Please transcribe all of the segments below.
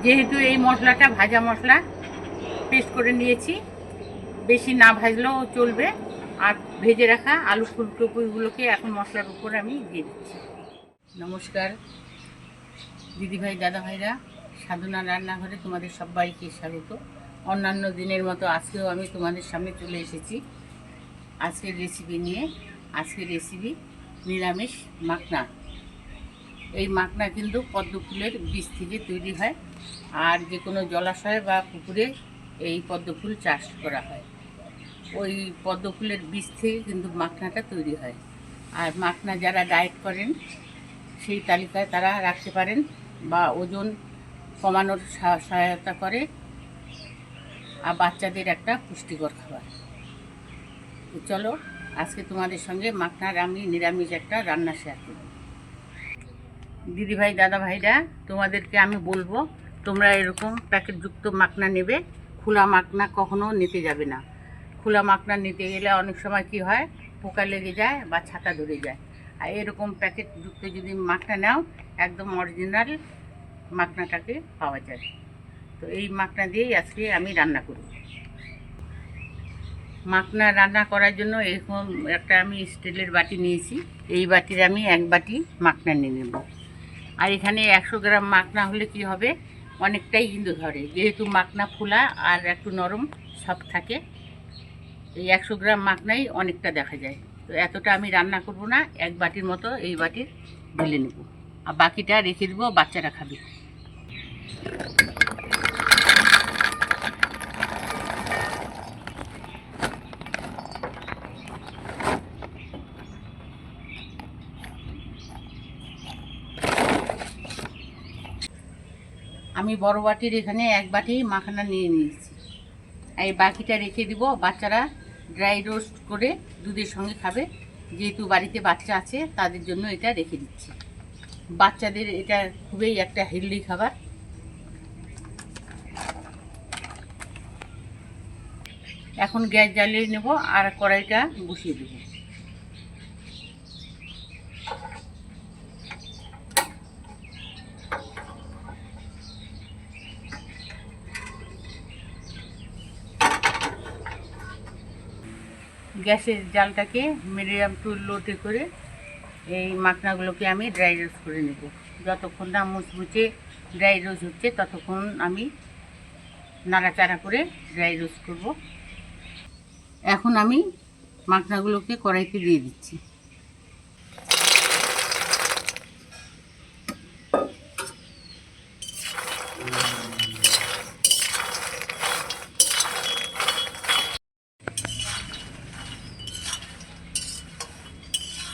যেহেতু এই মশলাটা ভাজা মশলা পেস্ট করে নিয়েছি, বেশি না ভাজলেও চলবে। আর ভেজে রাখা আলু ফুলকপিগুলোকে এখন মশলার উপর আমি দিয়ে দিচ্ছি। নমস্কার দিদিভাই দাদাভাইরা, সাধনা রান্নাঘরে তোমাদের সবাইকে স্বাগত। অন্যান্য দিনের মতো আজকেও আমি তোমাদের সামনে চলে এসেছি আজকের রেসিপি নিয়ে। আজকের রেসিপি নিরামিষ মাখনা। এই মাখনা কিন্তু পদ্ম ফুলের বীজ থেকে তৈরি হয়, আর যে কোনো জলাশয় বা পুকুরে এই পদ্ম ফুল চাষ করা হয়। ওই পদ্ম ফুলের বীজ থেকে কিন্তু মাখনাটা তৈরি হয়। আর মাখনা যারা ডায়েট করেন সেই তালিকায় তারা রাখতে পারেন, বা ওজন কমানোর সহায়তা করে, আর বাচ্চাদের একটা পুষ্টিকর খাবার। তো চলো আজকে তোমাদের সঙ্গে মাখনার আমি নিরামিষ একটা রান্না শেয়ার করব। দিদিভাই দাদাভাইরা, তোমাদেরকে আমি বলবো তোমরা এরকম প্যাকেটযুক্ত মাখনা নেবে। খোলা মাখনা কখনো নিতে যাবে না। খোলা মাখনা নিতে গেলে অনেক সময় কি হয়, পোকা লেগে যায় বা ছাতা ধরে যায়। আর এরকম প্যাকেটযুক্ত যদি মাখনা নাও, একদম অরিজিনাল মাখনাটাকে পাওয়া যায়। তো এই মাখনা দিয়েই আজকে আমি রান্না করব। মাখনা রান্না করার জন্য এরকম একটা আমি স্টিলের বাটি নিয়েছি। এই বাটির আমি এক বাটি মাখনা নিয়ে নেব। আর এখানে 100 গ্রাম মাখনা হলে কি হবে, অনেকটাই কিন্তু ধরে, যেহেতু মাখনা ফোলা আর একটু নরম সব থাকে। এই 100 গ্রাম মাখনাই অনেকটা দেখা যায়। তো এতটা আমি রান্না করব না, এক বাটির মতো এই বাটির ঢেলে নেব, আর বাকিটা রেখে দেবো, বাচ্চারা খাবে। আমি বড় বাটির এখানে এক বাটি মাখানা নিয়ে নিয়েছি। এই বাকিটা রেখে দিব, বাচ্চারা ড্রাই রোস্ট করে দুধের সঙ্গে খাবে। যেহেতু বাড়িতে বাচ্চা আছে তাদের জন্য এটা রেখে দিচ্ছি। বাচ্চাদের এটা খুবই একটা হেলদি খাবার। এখন গ্যাস জ্বালিয়ে নেব আর কড়াইটা বসিয়ে দেব। গ্যাসের জালটাকে মিডিয়াম টু লোতে করে এই মাখনাগুলোকে আমি ড্রাই রোস্ট করে নেব। যতক্ষণ না মুচমুচে ড্রাই রোস্ট হচ্ছে ততক্ষণ আমি নাড়াচাড়া করে ড্রাই রোস্ট করব। এখন আমি মাখনাগুলোকে কড়াইতে দিয়ে দিচ্ছি।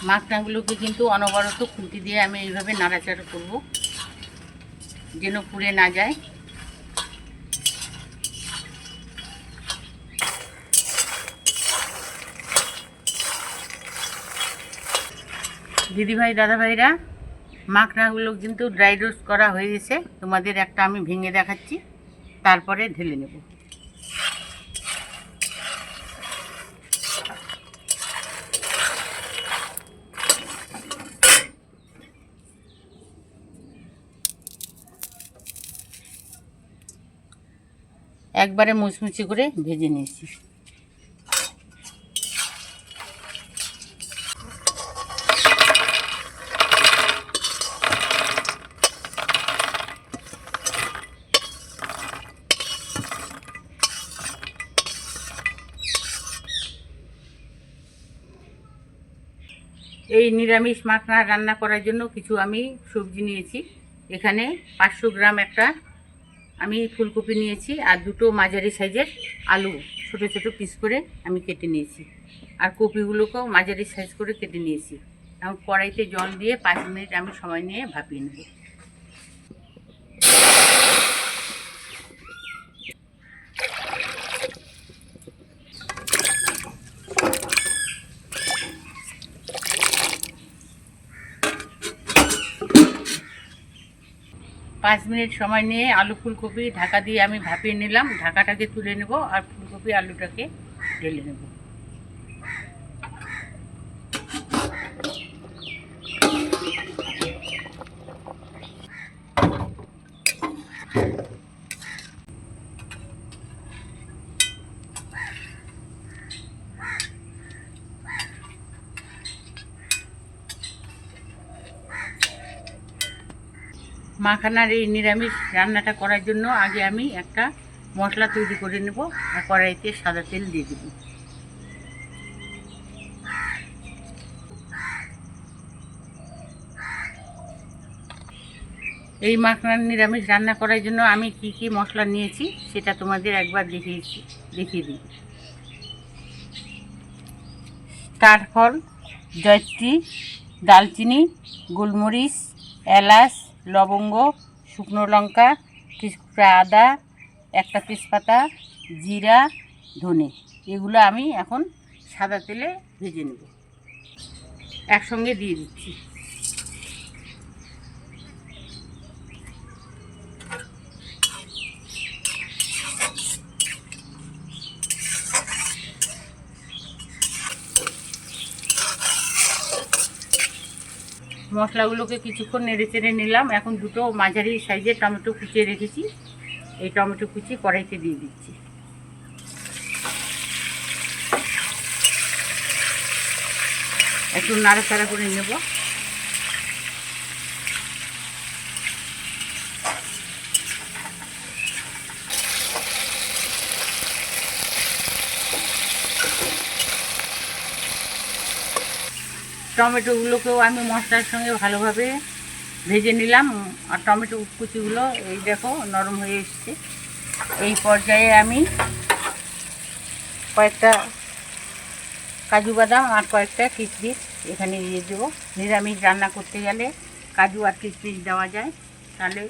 মাখনাগুলোকে কিন্তু অনবরত খুন্তি দিয়ে আমি এইভাবে নাড়াচাড়া করব, যেন পুড়ে না যায়। দিদিভাই দাদাভাইরা, মাখনাগুলো কিন্তু ড্রাই রোস্ট করা হয়ে গেছে। তোমাদের একটা আমি ভেঙে দেখাচ্ছি, তারপরে ঢেলে নেব। একবারে মুচমুচি করে ভেজে নিয়েছি। এই নিরামিষ মাখনা রান্না করার জন্য কিছু আমি সবজি নিয়েছি। এখানে 500 গ্রাম একটা আমি ফুলকপি নিয়েছি, আর দুটো মাঝারি সাইজের আলু ছোট ছোট পিস করে আমি কেটে নিয়েছি, আর কপিগুলোকেও মাঝারি সাইজ করে কেটে নিয়েছি। এবং কড়াইতে জল দিয়ে 5 মিনিট আমি সময় নিয়ে ভাপিয়ে নেব। 5 মিনিট সময় নিয়ে আলু ফুলকপি ঢাকা দিয়ে আমি ভাপিয়ে নিলাম। ঢাকাটাকে তুলে নেব আর ফুলকপি আলুটাকে ঢেলে নেব। মাখানার এই নিরামিষ রান্নাটা করার জন্য আগে আমি একটা মশলা তৈরি করে নেব। আর কড়াইতে সাদা তেল দিয়ে দেব। এই মাখানার নিরামিষ রান্না করার জন্য আমি কি কি মশলা নিয়েছি সেটা তোমাদের একবার দেখিয়ে দিই। স্টারফল, জয়ত্রী, দালচিনি, গোলমরিচ, এলাচ, লবঙ্গ, শুকনো লঙ্কা, কিছুটা আদা, একটা তেজপাতা, জিরা, ধনে, এগুলো আমি এখন সাদা তেলে ভেজে নেব। একসঙ্গে দিয়ে দিচ্ছি। মশলাগুলোকে কিছুক্ষণ নেড়ে চেড়ে নিলাম। এখন দুটো মাঝারি সাইজের টমেটো কুচিয়ে রেখেছি, এই টমেটো কুচি কড়াইতে দিয়ে দিচ্ছি। একটু নাড়াচাড়া করে নেব। টমেটোগুলোকেও আমি মশলার সঙ্গে ভালোভাবে ভেজে নিলাম। আর টমেটো কুচিগুলো এই দেখো নরম হয়ে এসছে। এই পর্যায়ে আমি কয়েকটা কাজু বাদাম আর কয়েকটা কিশমিশ এখানে দিয়ে দেবো। নিরামিষ রান্না করতে গেলে কাজু আর কিশমিশ দেওয়া যায়, তাহলে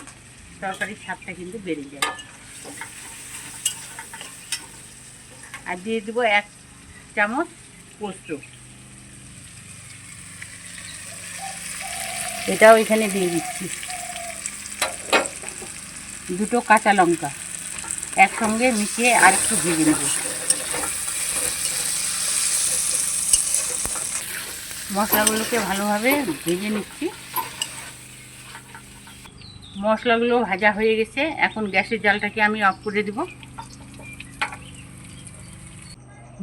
তরকারির স্বাদটা কিন্তু বেড়ে যায়। আর দিয়ে দেবো 1 চামচ পোস্ত, এটাও এখানে দিয়ে দিচ্ছি। 2টো কাঁচা লঙ্কা একসঙ্গে মিশিয়ে আর একটু ভেজে নেব। মশলাগুলোকে ভালোভাবে ভেজে নিচ্ছি। মশলাগুলো ভাজা হয়ে গেছে। এখন গ্যাসের জালটাকে আমি অফ করে দেব।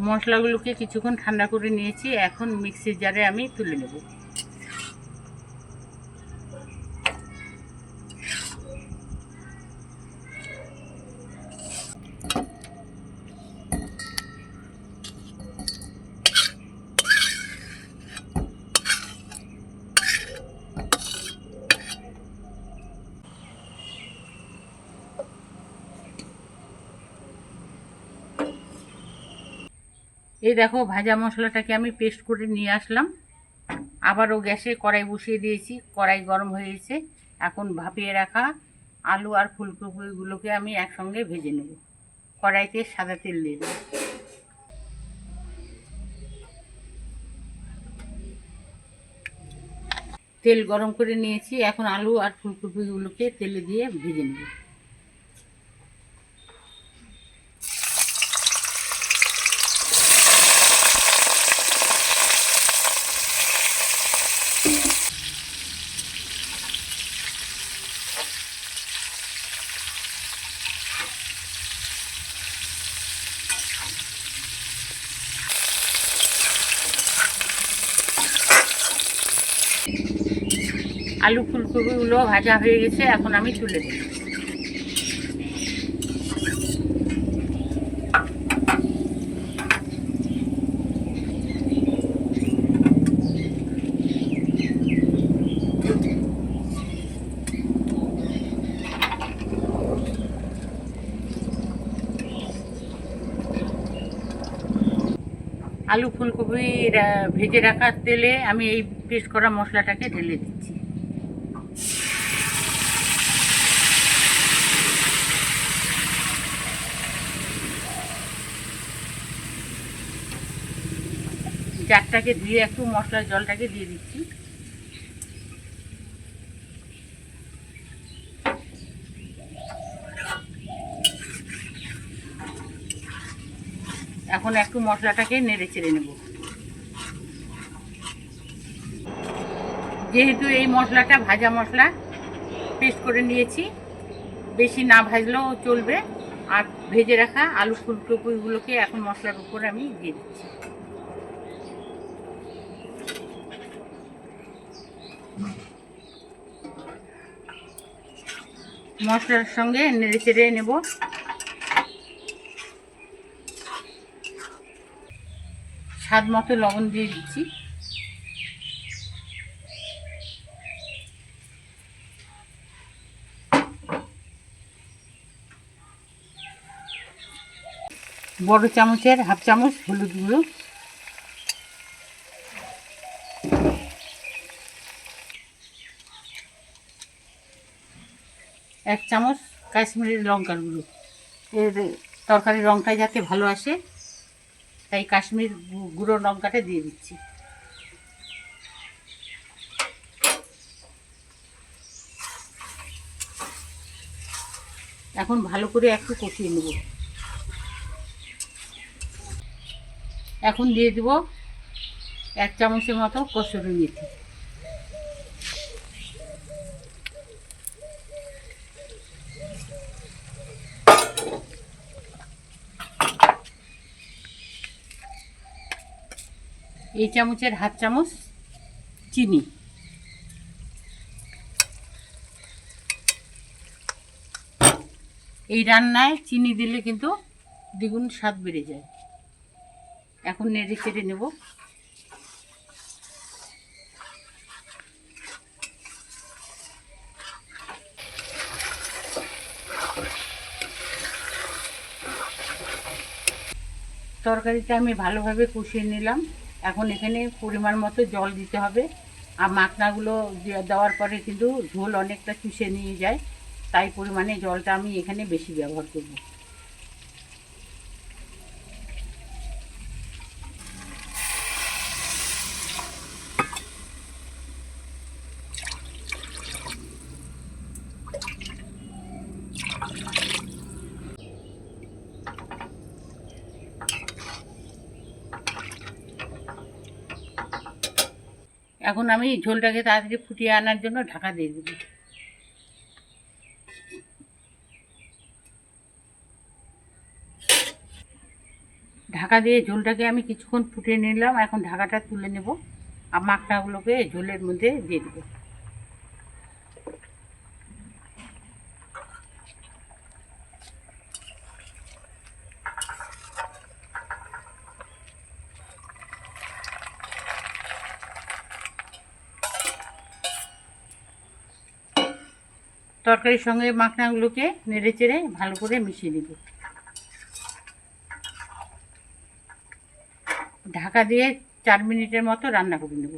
মশলাগুলোকে কিছুক্ষণ ঠান্ডা করে নিয়েছি। এখন মিক্সির জারে আমি তুলে নেব। এই দেখো ভাজা মশলাটাকে আমি পেস্ট করে নিয়ে আসলাম। আবারও গ্যাসে কড়াই বসিয়ে দিয়েছি। কড়াই গরম হয়ে গেছে। এখন ভাপিয়ে রাখা আলু আর ফুলকপিগুলোকে আমি একসঙ্গে ভেজে নেব। কড়াইতে সাদা তেল দিয়ে দেব। তেল গরম করে নিয়েছি। এখন আলু আর ফুলকপিগুলোকে তেলে দিয়ে ভেজে নেব। আলু ফুলকপিগুলো ভাজা হয়ে গেছে। এখন আমি তুলে দেব। আলু ফুলকপি ভেজে রাখার তেলে আমি এই পেস্ট করা মশলাটাকে ঢেলে দিচ্ছি। জারটাকে ধুয়ে একটু মশলার জলটাকে দিয়ে দিচ্ছি। এখন একটু মশলাটাকে নেড়ে চেড়ে নেব। যেহেতু এই মশলাটা ভাজা মশলা, পেস্ট করে নিয়েছি, বেশি না ভাজলেও চলবে। আর ভেজে রাখা আলু ফুলকপিগুলোকে এখন মশলার উপরে আমি দিয়ে দিচ্ছি। মশলার সঙ্গে নেড়ে চেড়ে নেব। স্বাদ মতো লবণ দিয়ে দিচ্ছি। বড় চামচের হাফ চামচ হলুদ গুঁড়ো, এক চামচ কাশ্মীরি লঙ্কার গুঁড়ো। এর তরকারির রঙটা যাতে ভালো আসে তাই কাশ্মীর গুঁড়ো লঙ্কাটা দিয়ে দিচ্ছি। এখন ভালো করে একটু কষিয়ে নেব। এখন দিয়ে দেব এক চামচের মতো কসুরি মেথি। এই চামচের হাফ চামচ চিনি। এই রান্নায় চিনি দিলে কিন্তু দ্বিগুণ স্বাদ বেড়ে যায়। এখন নেড়ে চেড়ে নেব। তরকারিটা আমি ভালোভাবে কষিয়ে নিলাম। এখন এখানে পরিমাণ মতো জল দিতে হবে। আর মাখনাগুলো দেওয়ার পরে কিন্তু ঝোল অনেকটা চুষে নিয়ে যায়, তাই পরিমাণে জলটা আমি এখানে বেশি ব্যবহার করব। এখন আমি ঝোলটাকে তাড়াতাড়ি ফুটিয়ে আনার জন্য ঢাকা দিয়ে দেব। ঢাকা দিয়ে ঝোলটাকে আমি কিছুক্ষণ ফুটিয়ে নিলাম। এখন ঢাকাটা তুলে নেব আর মাখনাগুলোকে ঝোলের মধ্যে দিয়ে দেবো। তরকারির সঙ্গে মাখনাগুলোকে নেড়ে চেড়ে ভালো করে মিশিয়ে দেব। ঢাকা দিয়ে 4 মিনিটের মতো রান্না করে নেব।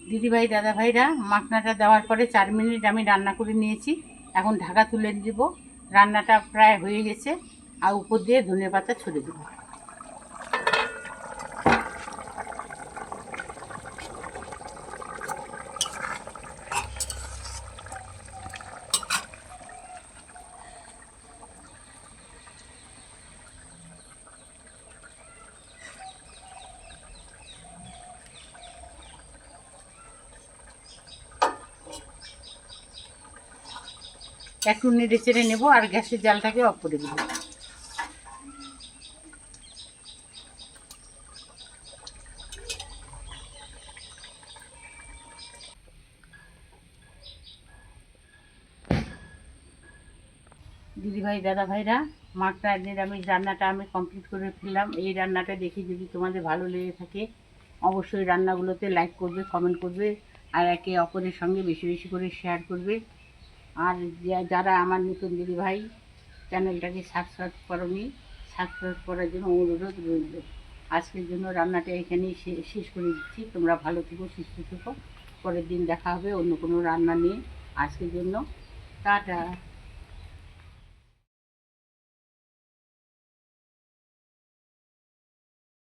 দিদিভাই দাদাভাইরা, মাখনাটা দেওয়ার পরে 4 মিনিট আমি রান্না করে নিয়েছি। এখন ঢাকা তুলে দিব। রান্নাটা প্রায় হয়ে গেছে। আর উপর দিয়ে ধনেপাতা ছড়িয়ে দেব। একটু নেড়ে চেড়ে নেবো আর গ্যাসের জালটাকে অফ করে দেবো। দিদিভাই দাদাভাইরা, মাখনা নিরামিষ রান্নাটা আমি কমপ্লিট করে ফেললাম। এই রান্নাটা দেখে যদি তোমাদের ভালো লেগে থাকে অবশ্যই রান্নাগুলোতে লাইক করবে, কমেন্ট করবে আর একে অপরের সঙ্গে বেশি বেশি করে শেয়ার করবে। আর যারা আমার নতুন দিদিভাই চ্যানেলটাকে সাবস্ক্রাইব করোনি, সাবস্ক্রাইব করার জন্য অনুরোধ রইল। আজকের জন্য রান্নাটা এখানেই শেষ করে দিচ্ছি। তোমরা ভালো থেকো, সুস্থ থেকো। পরের দিন দেখা হবে অন্য কোনো রান্না নিয়ে। আজকের জন্য টাটা।